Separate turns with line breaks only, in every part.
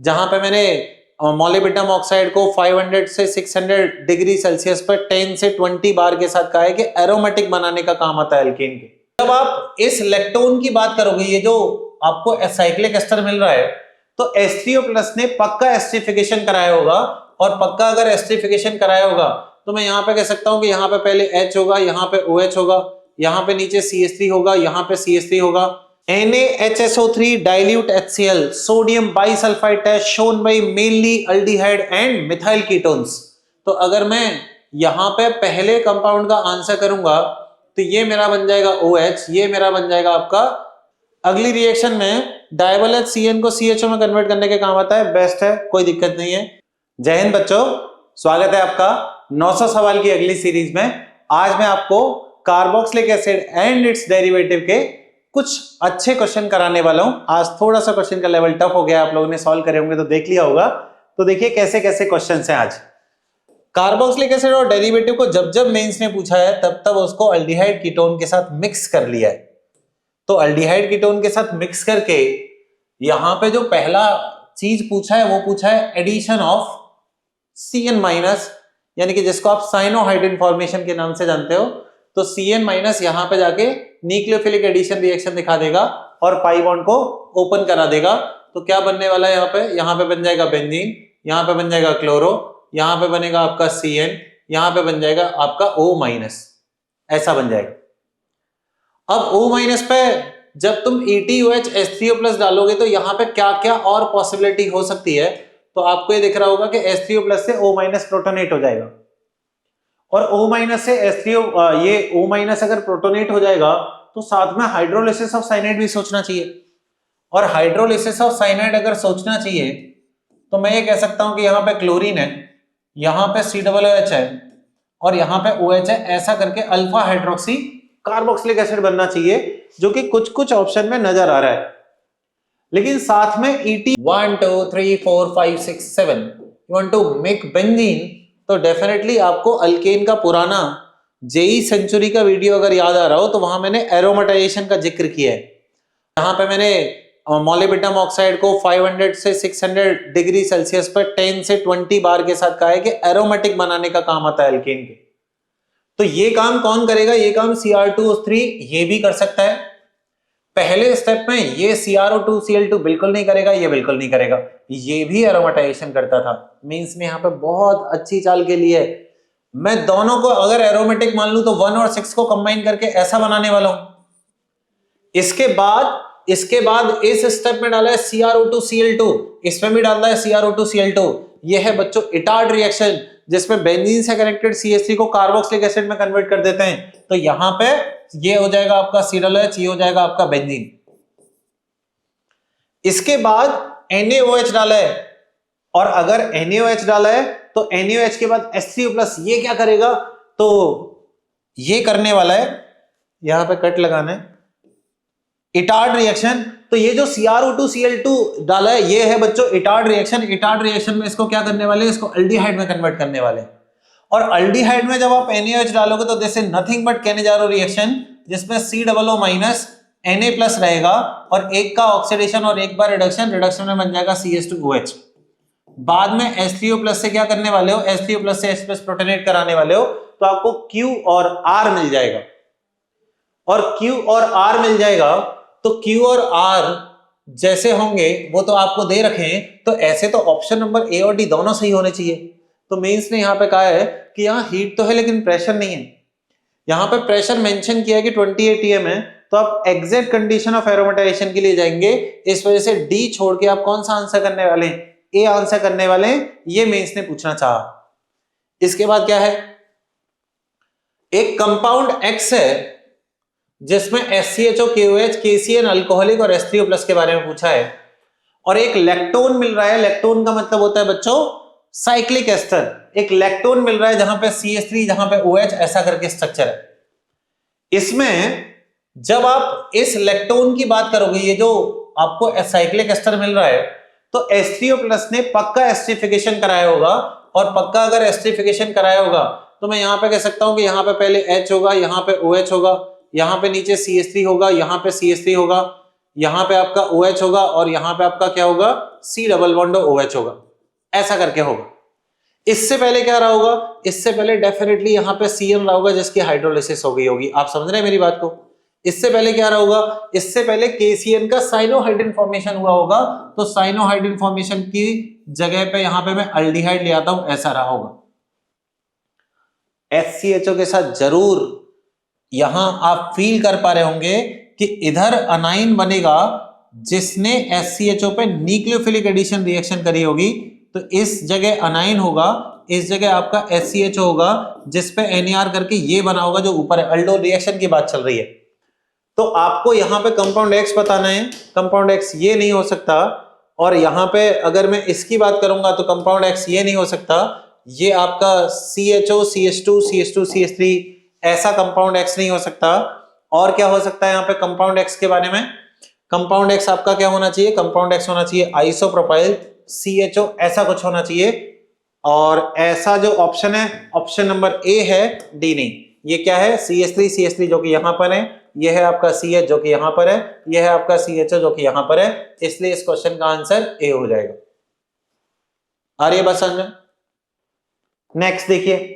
जहां पे मैंने मोलिब्डेनम ऑक्साइड को 500 से 600 डिग्री सेल्सियस पर 10 से 20 बार के साथ कहा है कि एरोमेटिक बनाने का काम आता है एल्केन के। जब आप इस लेक्टोन की बात करोगे, ये जो आपको साइक्लिक एस्टर मिल रहा है, तो H3O+ ने पक्का एस्टरिफिकेशन कराया होगा, और पक्का अगर एस्टरिफिकेशन कराया होगा तो मैं यहां पे कह सकता हूं कि यहां पे पहले H होगा, यहां पे OH होगा, यहां पे नीचे CH3 होगा, यहां पे CH3 होगा। NaHSO3 dilute HCl sodium bisulphite test shown by mainly aldehyde and methyl ketones. तो अगर मैं यहां पे पहले कंपाउंड का आंसर करूंगा तो ये मेरा बन जाएगा OH, ये मेरा बन जाएगा आपका। अगली रिएक्शन में डायबल HCN को CHO में कन्वर्ट करने के काम आता है, बेस्ट है, कोई दिक्कत नहीं है। जय हिंद बच्चों, स्वागत है आपका 900 सवाल की अगली सीरीज में। आज मैं आपको carboxylic acid and it's derivative के कुछ अच्छे क्वेश्चन कराने वाला हूं। आज थोड़ा सा क्वेश्चन का लेवल टफ हो गया, आप लोगों ने सॉल्व करे होंगे तो देख लिया होगा। तो देखिए कैसे कैसे क्वेश्चन हैं आज। कार्बोक्सिलिक एसिड और डेरिवेटिव को जब जब मेंस ने पूछा है तब तब उसको अल्डिहाइड कीटोन के साथ मिक्स कर लिया है। तो अल्डिहाइड कीटोन के साथ मिक्स करके यहां पे जो पहला चीज पूछा है वो पूछा है एडिशन ऑफ CN-, यानी कि जिसको आप साइनोहाइड्रिन फॉर्मेशन के नाम से जानते हो। तो CN- यहां पे जाके न्यूक्लियोफिलिक एडिशन रिएक्शन दिखा देगा और पाई बॉन्ड को ओपन करा देगा। तो क्या बनने वाला है यहाँ पे बन जाएगा बेंजीन, यहाँ पे बन जाएगा क्लोरो, यहाँ पे बनेगा आपका CN, यहाँ पे बन जाएगा आपका O-, ऐसा बन जाएगा। अब O- पे जब तुम EtOH H3O+ डालोगे तो यहाँ पे क्या क्या और पॉसिबिलिटी हो सकती है। तो आपको ये दिख रहा होगा कि H3O+ से O- प्रोटोनेट हो जाएगा, और O- से H3O ये O- अगर प्रोटोनेट हो जाएगा तो साथ में हाइड्रोलिसिस ऑफ साइनाइड भी सोचना चाहिए। और हाइड्रोलिसिस ऑफ साइनाइड अगर सोचना चाहिए तो मैं ये कह सकता हूं कि यहाँ पे क्लोरीन है, यहाँ पे COOH है और यहाँ पे OH है। ऐसा करके अल्फा हाइड्रोक्सी कार्बोक्सिलिक एसिड बनना चाहिए, जो कि कुछ कुछ ऑप्शन में नजर आ रहा है। लेकिन साथ में ET 1 2 3 4 5 6 7 you want to make benzene, तो डेफिनेटली आपको अल्केन का पुराना जेई सेंचुरी का वीडियो अगर याद आ रहा हो तो वहां मैंने एरोमेटाइजेशन का जिक्र किया है। यहाँ पे मैंने मोलिब्डेनम ऑक्साइड को 500 से 600 डिग्री सेल्सियस पर 10 से 20 बार के साथ कहा है कि एरोमेटिक बनाने का काम आता है एल्केन के। तो ये काम कौन करेगा? ये काम Cr2O3 ये भी कर सकता है। पहले स्टेप में ये CrO2Cl2 बिल्कुल नहीं करेगा, ये बिल्कुल नहीं करेगा, ये भी एरोमेटाइजेशन करता था। मींस में यहाँ पे बहुत अच्छी चाल के लिए मैं दोनों को अगर एरोमेटिक मान लूं तो 1 और 6 को कंबाइन करके ऐसा बनाने वाला हूं। इसके बाद इस स्टेप में डाला है CrO2Cl2, इसमें भी डालना है CrO2Cl2। ये है बच्चों इटार्ड रिएक्शन, जिसमें बेंजीन से कनेक्टेड CH3 को कार्बोक्सिलिक एसिड में कन्वर्ट कर देते हैं। तो यहां पे ये हो जाएगा आपका COOH, ये हो जाएगा आपका बेंजीन। इसके बाद NaOH डाला है, और अगर NaOH डाला है तो NaOH के बाद H3O+, ये क्या करेगा? तो ये करने वाला है, यहां पे कट लगाना है, इटार्ड रिएक्शन। तो ये जो CrO2Cl2 डाला है ये है बच्चों इटार्ड रिएक्शन। इटार्ड रिएक्शन में इसको क्या करने वाले हैं? इसको अल्डिहाइड में कन्वर्ट करने वाले हैं। और अल्डिहाइड में जब आप NaOH डालोगे तो this is nothing but Cannizzaro reaction, जिसमें COO- Na+ रहेगा, और एक का ऑक्सीडेशन और एक बार रिडक्शन में बन जाएगा CH2OH। बाद में H3O+ से क्या करने वाले हो? H3O+ से H+ प्रोटोनेट कराने वाले हो, तो आपको Q और R मिल जाएगा। और Q और R मिल जाएगा तो Q और R जैसे होंगे वो तो आपको दे रखे हैं, तो ऐसे तो ऑप्शन नंबर A और D दोनों सही होने चाहिए। तो मेंस ने यहां पे कहा है कि यहां हीट तो है लेकिन प्रेशर नहीं है। यहां पे प्रेशर मेंशन किया है कि 20 atm है, तो आप एग्जैक्ट कंडीशन ऑफ एरोमेटाइजेशन के लिए जाएंगे। इस वजह से D छोड़ के आप कौन सा आंसर करने वाले हैं? A आंसर करने वाले हैं। ये मेंस ने पूछना चाहा। इसके बाद क्या है? एक कंपाउंड X है जिसमें SCHO, KOH, KCN अल्कोहलिक और H3O+ के बारे में पूछा है, और एक लेक्टोन मिल रहा है। लेक्टोन का मतलब होता है बच्चों साइक्लिक एस्टर। एक लेक्टोन मिल रहा है जहां पे CH3, जहां पे OH, ऐसा करके स्ट्रक्चर है। इसमें जब आप इस लेक्टोन की बात करोगे, ये जो आपको साइक्लिक एस्टर मिल रहा है, तो H3O+ ने पक्का एस्टरिफिकेशन कराया होगा, और पक्का अगर एस्टरिफिकेशन कराया होगा तो मैं यहां पे कह सकता हूं कि यहां पे पहले H होगा, यहां पे OH होगा, यहां पे नीचे CH3 होगा, यहां पे CH3 होगा, यहां पे आपका OH होगा और यहां पे आपका क्या होगा, C डबल बॉन्ड OH होगा, ऐसा करके होगा। इससे पहले क्या रहा होगा, इससे पहले डेफिनेटली यहां पे CN रहा होगा जिसकी हाइड्रोलिसिस हो गई होगी। आप समझ रहे हैं मेरी बात को? इससे पहले क्या रहा होगा, इससे पहले KCN का साइनोहाइड्रिन फॉर्मेशन हुआ होगा, तो साइनोहाइड्रिन फॉर्मेशन की जगह पे यहां पे मैं अल्डिहाइड ले आता हूं, ऐसा रहा होगा। HCHO के साथ जरूर यहां आप फील कर पा रहे होंगे कि इधर अनाइन बनेगा जिसने HCHO पे न्यूक्लियोफिलिक एडिशन रिएक्शन करी होगी, तो इस जगह अनाइन होगा, इस जगह आपका HCHO होगा जिस पे NAR करके ये बना होगा जो ऊपर है। अल्डोल रिएक्शन की बात चल रही है, तो आपको यहां पे कंपाउंड X बताना है। कंपाउंड X ये नहीं हो सकता, और यहां पे अगर मैं इसकी बात करूंगा तो कंपाउंड X ये नहीं हो सकता, ये आपका CHO CH2 CH2 CH3 ऐसा कंपाउंड X नहीं हो सकता। और क्या हो सकता है यहाँ पे कंपाउंड X के बारे में, कंपाउंड X आपका क्या होना चाहिए, कंपाउंड X होना चाहिए आइसोप्रोपाइल CHO, ऐसा कुछ होना चाहिए। और ऐसा जो ऑप्शन है, ऑप्शन नंबर A है, D नहीं। ये क्या है, CH3 जो कि यहां पर है, ये है आपका CH जो कि यहां पर है, ये है आपका CHO जो कि यहां पर है, इसलिए इस क्वेश्चन का आंसर A हो जाएगा। आ रही है बात समझ में? नेक्स्ट देखिए,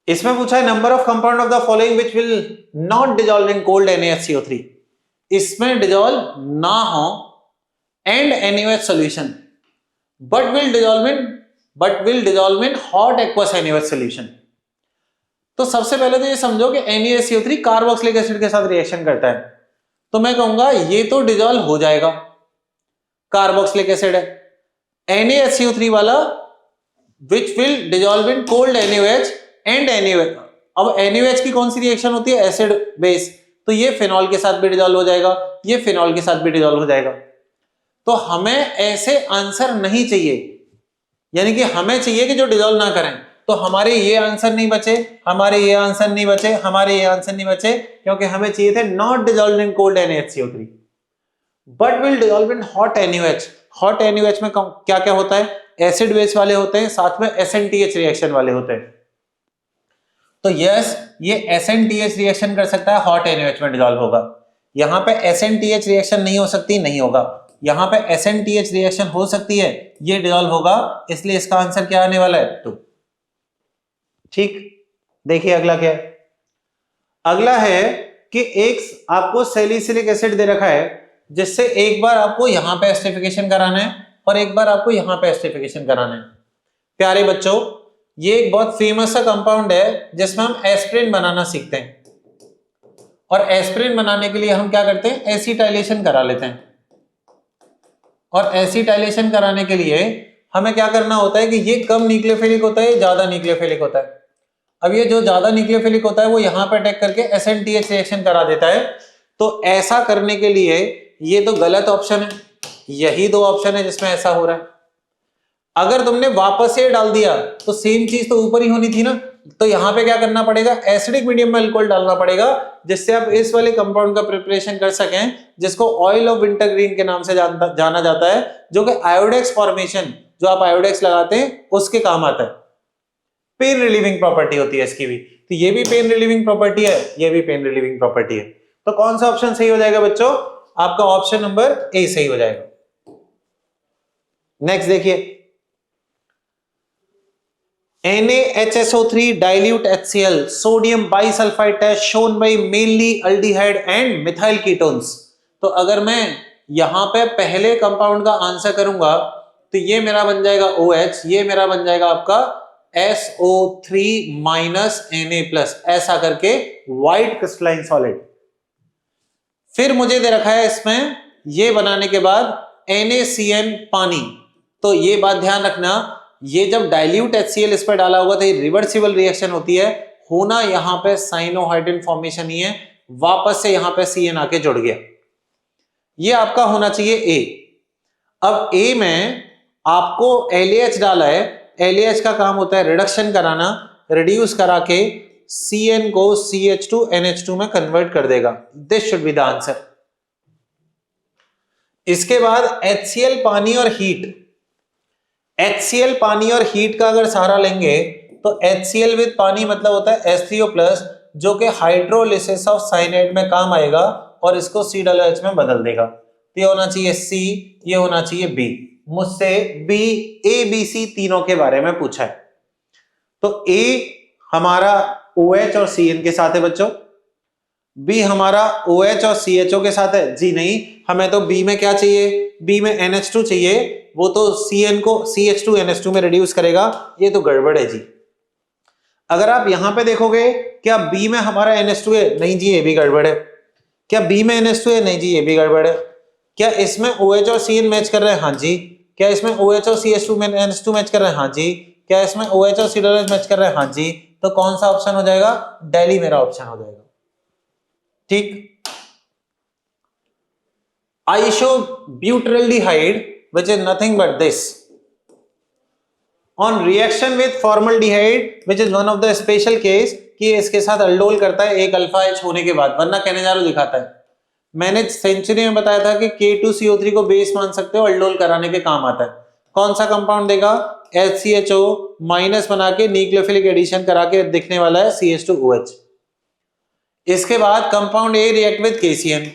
इसमें पूछा है number of compound of the following which will not dissolve in cold NaHCO3। इसमें डिसॉल्व ना हो and NaOH solution, but will dissolve in hot aqueous NaOH solution. तो सबसे पहले तो ये समझो कि NaCO3 कार्बोक्सिलिक एसिड के साथ रिएक्शन करता है, तो मैं कहूंगा ये तो डिसॉल्व हो जाएगा, कार्बोक्सिलिक एसिड है। NaCO3 वाला which will dissolve in cold NaOH and NaOH। अब NaOH की कौन सी रिएक्शन होती है, एसिड बेस, तो ये फिनॉल के साथ भी डिसॉल्व हो जाएगा, ये फिनॉल के साथ भी डिसॉल्व हो जाएगा। तो हमें ऐसे आंसर नहीं चाहिए, यानी कि हमें चाहिए कि जो डिसॉल्व ना करें। तो हमारे ये आंसर नहीं बचे, हमारे ये आंसर नहीं बचे, हमारे ये आंसर नहीं बचे, क्योंकि हमें चाहिए थे not dissolve in cold NaHCO3 but will dissolve in hot NaOH। Hot NaOH में क्या क्या होता है, एसिड बेस वाले होते हैं, साथ में SNTH रिएक्शन वाले होते हैं। तो यस, ये SNTH रिएक्शन कर सकता है, हॉट NaOH में डिसॉल्व होगा। यहां पे SNTH रिएक्शन नहीं हो सकती, नहीं होगा। यहां पे SNTH रिएक्शन हो सकती है, ये डिसॉल्व होगा, इसलिए इसका आंसर क्या आने वाला है, 2। ठीक, देखिए अगला क्या है। अगला है कि एक आपको सैलिसिलिक एसिड दे रखा है, जिससे एक बार आपको यहां पे एस्टरिफिकेशन कराना है और एक बार आपको यहां पे एस्टरिफिकेशन कराना है। प्यारे बच्चों, ये एक बहुत फेमस सा कंपाउंड है जिसमें हम एस्पिरिन बनाना सीखते हैं, और एस्पिरिन बनाने के लिए हम क्या करते हैं, एसिटाइलेशन करा लेते हैं। और एसिटाइलेशन कराने के लिए हमें क्या करना होता है कि ये कम न्यूक्लियोफिलिक होता है, ज्यादा न्यूक्लियोफिलिक होता है। अब ये जो ज्यादा न्यूक्लियोफिलिक होता है वो यहां पर अटैक करके SNTH रिएक्शन करा देता है। तो ऐसा करने के लिए ये तो गलत ऑप्शन है, यही 2 ऑप्शन है जिसमें ऐसा हो रहा है। अगर तुमने वापस से डाल दिया तो सेम चीज तो ऊपर ही होनी थी ना, तो यहां पे क्या करना पड़ेगा, एसिडिक मीडियम में अल्कोहल डालना पड़ेगा, जिससे आप इस वाले कंपाउंड का प्रिपरेशन कर सकें, जिसको ऑयल ऑफ विंटरग्रीन के नाम से जाना जाता है, जो कि आयोडेक्स फॉर्मेशन, जो आप आयोडेक्स लगाते हैं उसके काम आता है। पेन रिलीविंग प्रॉपर्टी होती है इसकी भी, तो ये भी पेन रिलीविंग प्रॉपर्टी है, ये भी पेन रिलीविंग प्रॉपर्टी है। तो कौन सा ऑप्शन सही हो जाएगा बच्चों, आपका ऑप्शन नंबर A सही हो जाएगा। नेक्स्ट देखिए, NaHSO3 dilute HCl sodium bisulfite test shown by mainly aldehyde and methyl ketones। तो अगर मैं यहां पे पहले कंपाउंड का आंसर करूंगा तो ये मेरा बन जाएगा OH, ये मेरा बन जाएगा आपका SO3 Na+, ऐसा करके व्हाइट क्रिस्टलाइन सॉलिड। फिर मुझे दे रखा है इसमें ये बनाने के बाद NaCN पानी। तो ये बात ध्यान रखना, ये जब डाइल्यूट HCl इस पर डाला होगा तो ये रिवर्सिबल रिएक्शन होती है, होना यहां पे साइनोहाइड्रिन फॉर्मेशन ही है, वापस से यहां पे CN आके जुड़ गया, ये आपका होना चाहिए A। अब A में आपको LAH डाला है, LAH का काम होता है रिडक्शन कराना, रिड्यूस करा के CN को CH2 NH2 में कन्वर्ट कर देगा। This should be the answer. इसके बाद HCl पानी और हीट, HCl पानी और हीट का अगर सहारा लेंगे तो HCl विद पानी मतलब होता है H3O+, जो कि हाइड्रोलिसिस ऑफ साइनाइड में काम आएगा, और इसको COOH में बदल देगा। तो ये होना चाहिए C, ये होना चाहिए B। मुझसे B, A, B, C तीनों के बारे में पूछा है। तो A हमारा OH और CN के साथ है बच्चों, B हमारा OH और CHO के साथ है। जी नहीं, हमें तो B में क्या चाहिए, B में NH2 चाहिए, वो तो CN को CH2NH2 में रिड्यूस करेगा। ये तो गड़बड़ है जी। अगर आप यहां पे देखोगे, क्या B में हमारा NH2 है? नहीं जी, ये भी गड़बड़ है। क्या B में NH2 है? नहीं जी, ये भी गड़बड़ है। क्या इसमें OH और CN मैच कर रहे हैं? हाँ जी। क्या इसमें OH और CH2 में NH2 मैच कर रहे हैं? हाँ जी। क्या इसमें OH और COOH मैच कर रहे हैं? हाँ जी। तो कौन सा ऑप्शन हो जाएगा? दिल्ली मेरा ऑप्शन हो जाएगा। ठीक। Isobutylaldehyde, which is nothing but this, on reaction with formaldehyde, which is one of the special case, कि इसके साथ अल्डोल करता है एक अल्फा H होने के बाद, वरना कहने जा रहा दिखाता है। मैंने सेंचुरी में बताया था कि K2CO3 को बेस मान सकते हो, अल्डोल कराने के काम आता है। कौन सा कंपाउंड देगा? HCHO माइनस बना के न्यूक्लियोफिलिक एडिशन करा के दिखने वाला है CH2OH। इसके बाद compound A react with KCN,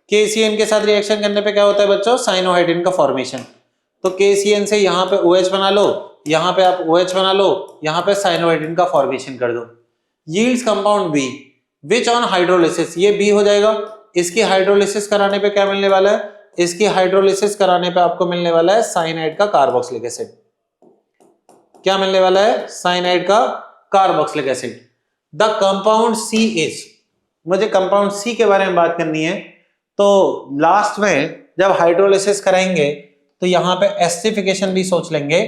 KCN के साथ रिएक्शन करने पे क्या होता है बच्चों? साइनोहाइड्रिन का फॉर्मेशन। तो KCN से यहाँ पे OH बना लो, यहाँ पे आप OH बना लो, यहाँ पे साइनोहाइड्रिन का फॉर्मेशन कर दो। Yields compound B, which on hydrolysis, ये B हो जाएगा। इसकी हाइड्रोलिसिस कराने पे क्या मिलने वाला है? इसकी हाइड्रोलिसिस कराने पे आपको मिलने वाला है साइनाइड का कार्बोक्सिलिक एसिड। क्या मिलने वाला है? साइनाइड का carboxylic acid. The compound C is, मुझे कंपाउंड C के बारे में बात करनी है। तो लास्ट में जब हाइड्रोलिसिस कराएंगे तो यहाँ पे एस्टिफिकेशन भी सोच लेंगे,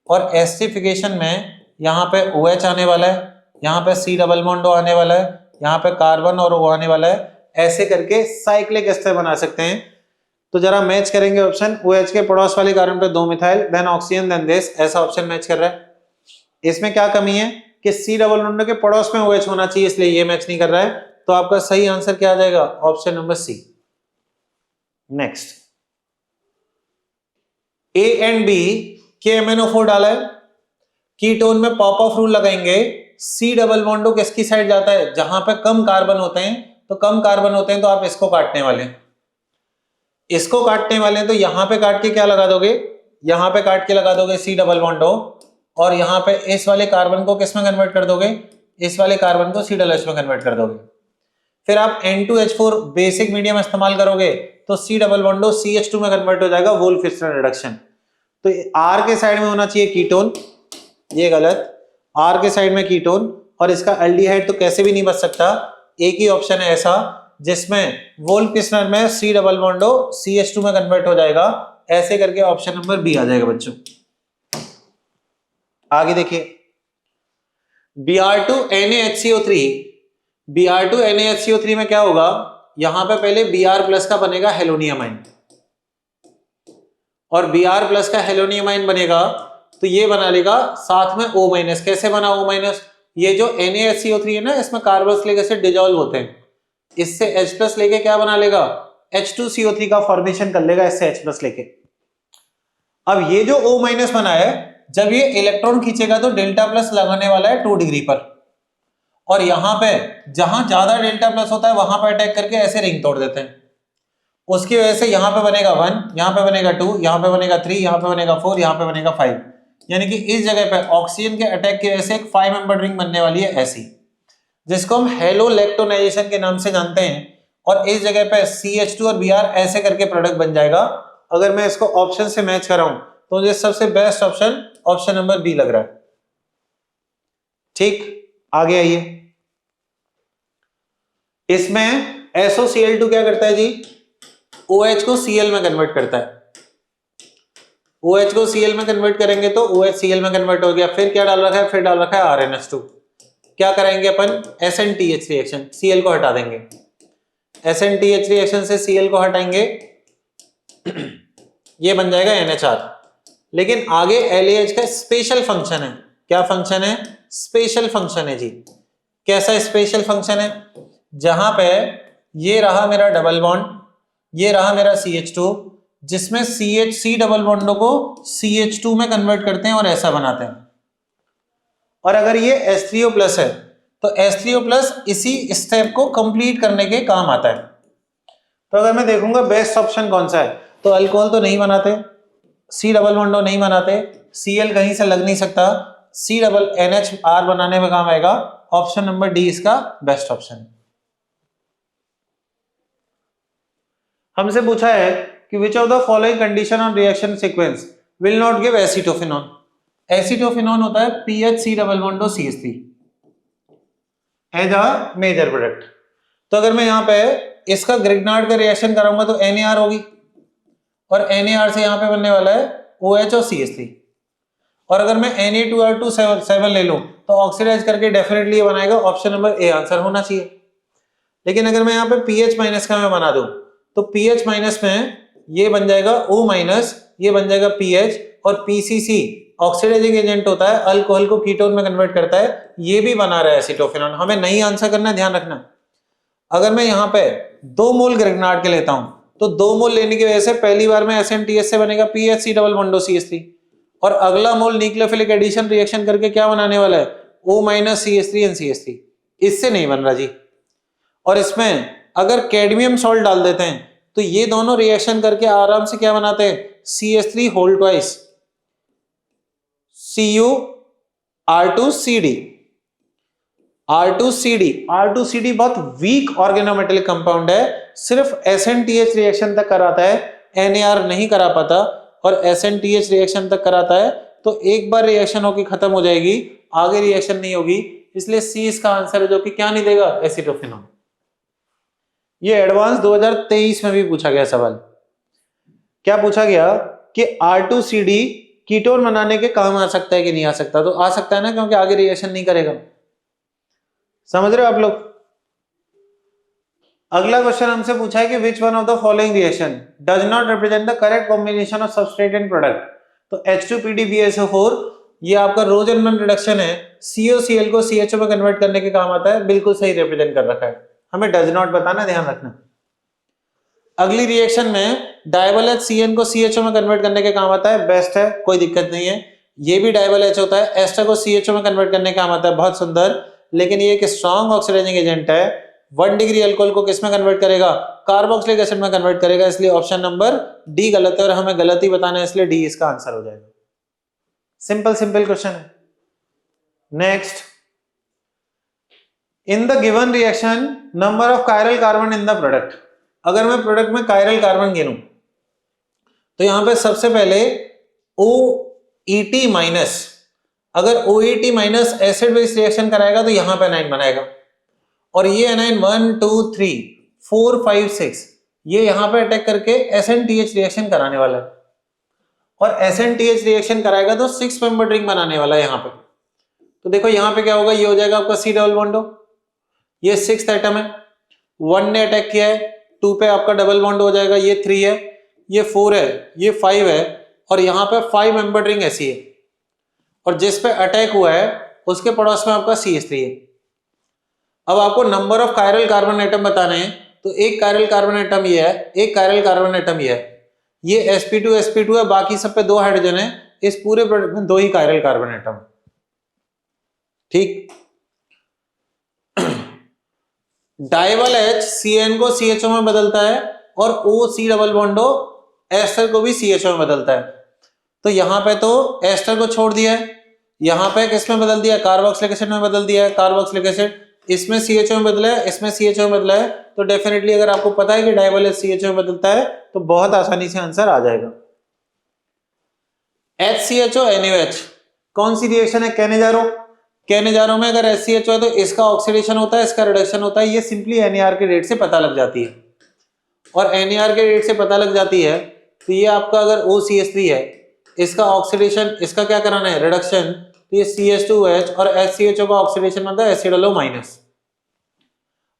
और एस्टिफिकेशन में यहाँ पे OH आने वाला है, यहाँ पे C डबल बॉन्ड O आने वाला है, यहाँ पे कार्बन और O आने वाला है। ऐसे करके साइक्लिक एस्टर बना सकते हैं। तो जरा मैच करेंगे ऑप्शन, OH के पड़ोस वाले कार्बन पे 2 methyl, then oxygen, then this, ऐसा ऑप्शन मैच कर रहा है। इसमें क्या कमी है कि C डबल बॉन्ड के पड़ोस में OH होना चाहिए, इसलिए ये मैच नहीं कर रहा है। तो आपका सही आंसर क्या आ जाएगा? Option number C। Next, A and B के MnO4 डाला है, कीटोन में पॉप ऑफ रूल लगाएंगे। C डबल बॉन्ड किसकी साइड जाता है? जहां पे कम कार्बन होते हैं, तो कम कार्बन होते हैं तो आप इसको काटने वाले हैं, इसको काटने वाले हैं। तो यहां पे काट के क्या लगा दोगे? यहां पे काट के लगा दोगे C डबल बॉन्ड O, और यहां पे इस वाले कार्बन को किस में कन्वर्ट कर दोगे? इस वाले कार्बन को C डबल H में कन्वर्ट कर दोगे। फिर आप N2H4 बेसिक मीडियम इस्तेमाल करोगे तो C डबल बॉन्ड CH2 में कन्वर्ट हो जाएगा, वोल्फ-फिस्टन रिडक्शन। तो R के साइड में होना चाहिए कीटोन, ये गलत, R के साइड में कीटोन, और इसका एल्डिहाइड तो कैसे भी नहीं बच सकता। एक ही ऑप्शन है ऐसा जिसमें वोल्फ-फिस्टन में C डबल बॉन्ड CH2 में कन्वर्ट हो जाएगा। ऐसे करके ऑप्शन नंबर B आ जाएगा बच्चों। आगे देखिए, Br2NaHCO3, Br2NaHCO3 में क्या होगा? यहां पे पहले Br+ का बनेगा हेलोनियमाइन, और Br+ का हेलोनियमाइन बनेगा तो ये बना लेगा साथ में O-। कैसे बना O-? ये जो NaHCO3 है ना, इसमें कार्बोक्सिलिक एसिड डिसॉल्व होते हैं, इससे H+ लेके क्या बना लेगा? H2CO3 का फॉर्मेशन कर लेगा इससे H+ लेके। अब ये जो O- बना है, जब ये इलेक्ट्रॉन खींचेगा तो Δ+ लगाने वाला है 2 डिग्री पर, और यहां पे जहां ज्यादा Δ+ होता है वहां पर अटैक करके ऐसे रिंग तोड़ देते हैं। उसकी वजह से यहां पे बनेगा 1, यहां पे बनेगा 2, यहां पे बनेगा 3, यहां पे बनेगा 4, यहां पे बनेगा 5। यानी कि इस जगह पे ऑक्सीजन के अटैक की वजह से एक 5 मेंबर रिंग बनने वाली है ऐसी, जिसको हम हेलोलेक्टोनाइजेशन के नाम से जानते हैं। और इस जगह पे CH2 और Br ऐसे करके प्रोडक्ट बन जाएगा। अगर मैं इसको ऑप्शन से मैच कराऊं तो मुझे सबसे best option option number B लग रहा है। ठीक, आगे आइए। इसमें SOCl2 क्या करता है जी? OH को Cl में कन्वर्ट करता है। OH को Cl में कन्वर्ट करेंगे तो OH Cl में कन्वर्ट हो गया। फिर क्या डाल रखा है? फिर डाल रखा है RnH2। क्या करेंगे अपन? SN-TH रिएक्शन, Cl को हटा देंगे। SN-TH रिएक्शन से Cl को हटाएंगे, ये बन जाएगा NHR। लेकिन आगे LAH का स्पेशल फंक्शन है। क्या फंक्शन है? स्पेशल फंक्शन है जी। कैसा स्पेशल फंक्शन है? जहां पे ये रहा मेरा डबल बॉन्ड, ये रहा मेरा CH2, जिसमें C डबल बॉन्डों को CH2 में कन्वर्ट करते हैं और ऐसा बनाते हैं। और अगर ये H3O+ है तो H3O+ इसी स्टेप को कंप्लीट करने के काम आता है। तो अगर मैं देखूंगा बेस्ट ऑप्शन कौन सा है, तो अल्कोहल तो नहीं बनाते, सी डबल बॉन्ड नहीं बनाते, Cl कहीं से लग नहीं सकता, सी डबल NH R बनाने में काम आएगा। ऑप्शन नंबर डी इसका बेस्ट ऑप्शन है। हमसे पूछा है कि which of the following condition on reaction sequence will not give acetophenone. Acetophenone होता है PHC double bond CH3 as a major product. तो अगर मैं यहाँ पे इसका ग्रिग्नार्ड का रिएक्शन कराऊंगा तो NaR होगी, और NaR से यहाँ पे बनने वाला है OH और CH3। और अगर मैं Na2R27 ले लूं तो ऑक्सीडाइज करके डेफिनेटली ये बनाएगा, ऑप्शन नंबर ए आंसर होना चाहिए। लेकिन अगर मैं यहाँ पे PH माइनस का मैं बना दूं तो PH माइनस में ये बन जाएगा O माइनस, ये बन जाएगा PH, और PCC ऑक्सीडाइजिंग एजेंट होता है, अल्कोहल को कीटोन में कन्वर्ट करता है, ये भी बना रहा है एसीटोफिनॉन। हमें नहीं आंसर करना, ध्यान रखना। अगर मैं यहाँ पे 2 मोल ग्रिग्नार्ड के लेता हूं तो 2 मोल लेने की वजह से पहली बार में SN2TH से बनेगा PHC डबल बॉन्ड CH3, और अगला मोल न्यूक्लियोफिलिक एडिशन रिएक्शन करके क्या बनाने वाला है, O माइनस CH3 NCH3। इससे नहीं बन रहा जी। और इसमें अगर कैडमियम सॉल्ट डाल देते हैं तो ये दोनों रिएक्शन करके आराम से क्या बनाते हैं, CH3 whole twice CuR2CD। R2CD बहुत वीक ऑर्गेनोमेटेलिक कंपाउंड है, सिर्फ SN2TH रिएक्शन तक कराता है, NaR नहीं करा पाता, और SN2TH रिएक्शन तक कराता है तो एक बार रिएक्शन होकर खत्म हो जाएगी, आगे रिएक्शन नहीं होगी। इसलिए सी इसका आंसर है, जो कि क्या नहीं देगा, एसीटोफिनॉन। ये एडवांस 2023 में भी पूछा गया सवाल। क्या पूछा गया कि R2CD कीटोन बनाने के काम आ सकता है कि नहीं आ सकता, तो आ सकता है ना, क्योंकि आगे रिएक्शन नहीं करेगा। समझ रहे हो आप लोग। अगला क्वेश्चन हमसे पूछा है कि which one of the following reaction does not represent the correct combination of substrate and product. तो H2PDBSO4 ये आपका रोजनमैन रिडक्शन है, COCl को CHO में कन्वर्ट करने के काम आता है, बिल्कुल सही रिप्रेजेंट कर रखा है। हमें डज नॉट बताना, ध्यान रखना। अगली रिएक्शन में डायबल H CN को CHO में कन्वर्ट करने के काम आता है, बेस्ट है, कोई दिक्कत नहीं है। ये भी डायबल H होता है, एस्टर को CHO में कन्वर्ट करने के काम आता है, बहुत सुंदर। लेकिन ये एक स्ट्रॉन्ग ऑक्सीडाइजिंग एजेंट है, 1 डिग्री अल्कोहल को किस में कन्वर्ट करेगा, कार्बोक्सिलिक एसिड में कन्वर्ट करेगा। इसलिए ऑप्शन नंबर डी गलत है, और हमें गलत ही बताना है, इसलिए डी इसका आंसर हो जाएगा। सिंपल क्वेश्चन है। Next, in the given reaction number of chiral carbon in the product. अगर मैं प्रोडक्ट में कायरल कार्बन गिनूं तो यहां पे सबसे पहले OET माइनस, अगर OET minus acid base reaction कराएगा तो यहां पे एनाइन बनाएगा, और ये एनाइन 1 2 3 4 5 6 ये यहां पे अटैक करके SN2TH रिएक्शन कराने वाला है, और SN2TH रिएक्शन कराएगा तो 6 मेंबर रिंग बनाने वाला है यहां पे। तो देखो यहां पे क्या होगा, ये हो जाएगा आपका C डबल बॉन्ड, ये 6th एटम है, 1 ने अटैक किया है, 2 पे आपका डबल बॉन्ड हो जाएगा, ये 3 है, ये 4 है, ये 5 है, और यहाँ पे 5 मेंबर रिंग ऐसी है, और जिस पे अटैक हुआ है उसके पड़ोस में आपका CH3 है। अब आपको number of chiral carbon atom बताने हैं, तो एक कायरल कार्बन एटम ये है, एक कायरल कार्बन एटम ये है, ये sp2 है, बाकी सब पे 2 हाइड्रोजन है, इस पूरे प्रोडक्ट में 2 ही कायरल कार्बन एटम। ठीक, डायबल H CN को CHO में बदलता है, और OC डबल बॉन्डो एस्टर को भी CHO में बदलता है। तो यहां पे तो एस्टर को छोड़ दिया है, यहां पे किसमें बदल दिया, कार्बोक्सिलिक एसिड में बदल दिया है, कार्बोक्सिलिक एसिड इसमें CHO में बदला है, इसमें CHO में बदला है। तो डेफिनेटली अगर आपको पता है कि डायबल H CHO में बदलता है तो बहुत आसानी से आंसर आ जाएगा। HCHO NaOH कौन सी रिएक्शन है, कैनेजारो में अगर HCHO है तो इसका ऑक्सीडेशन होता है, इसका रिडक्शन होता है, ये सिंपली NaR के रेट से पता लग जाती है, और NaR के रेट से पता लग जाती है तो ये आपका अगर OCH3 है, इसका ऑक्सीडेशन, इसका क्या कराना है, रिडक्शन, तो ये CH2OH, और HCHO का ऑक्सीडेशन बनता है एसिडलो माइनस।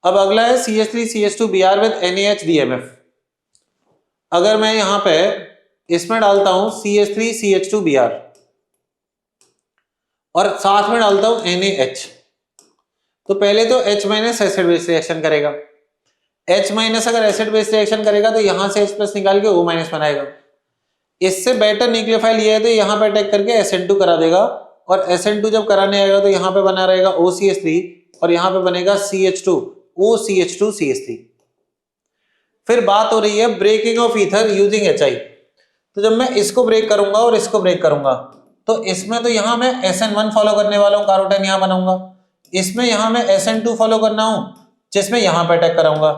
अब अगला है CH3CH2Br विद NaH DMF। अगर मैं यहां पे इसमें डालता हूं CH3CH2Br और साथ में डालता हूं NaH, तो पहले तो H minus acid base reaction करेगा, H माइनस अगर एसिड बेस रिएक्शन करेगा तो यहां से H प्लस निकाल के O माइनस बनाएगा। इससे बेटर न्यूक्लियोफाइल ये है तो यहां पे अटैक करके SN2 करा देगा, और SN2 जब कराने आएगा तो यहां पे बना रहेगा OCH3, और यहां पे बनेगा CH2 OCH2 CH3। फिर बात हो रही है breaking of ether using HI। तो जब मैं इसको ब्रेक करूंगा और इसको ब्रेक करूंगा तो इसमें तो यहां मैं SN1 फॉलो करने वाला हूं, कार्बोटेन यहां बनाऊंगा। इसमें यहां मैं SN2 फॉलो करना हूं जिसमें यहां पे अटैक कराऊंगा।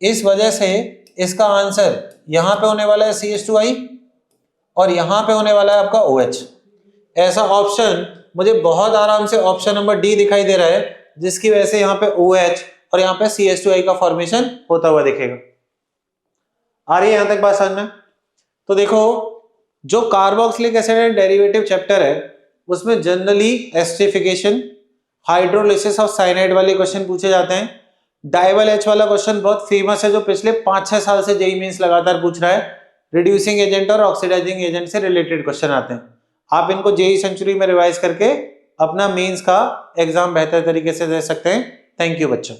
इस वजह से इसका आंसर यहां पे होने वाला है CH2I और यहां पे होने वाला है आपका OH। ऐसा ऑप्शन मुझे बहुत आराम से ऑप्शन नंबर डी दिखाई दे रहा है, जिसकी वजह से यहाँ पे OH और यहाँ पे CH2I का फॉर्मेशन होता हुआ दिखेगा। आ रही है यहां तक बात समझ में? तो देखो, जो कार्बोक्सिलिक एसिड डेरिवेटिव चैप्टर है उसमें generally esterification, hydrolysis of cyanide वाले क्वेश्चन पूछे जाते हैं। डाइवल H वाला क्वेश्चन बहुत फेमस है, जो पिछले 5-6 साल से जेईई मेंस लगातार पूछ रहा है। रिड्यूसिंग एजेंट और ऑक्सीडाइजिंग एजेंट से रिलेटेड क्वेश्चन आते हैं। आप इनको जेईई सेंचुरी में रिवाइज करके अपना मेंस का एग्जाम बेहतर तरीके से दे सकते हैं। थैंक यू बच्चों।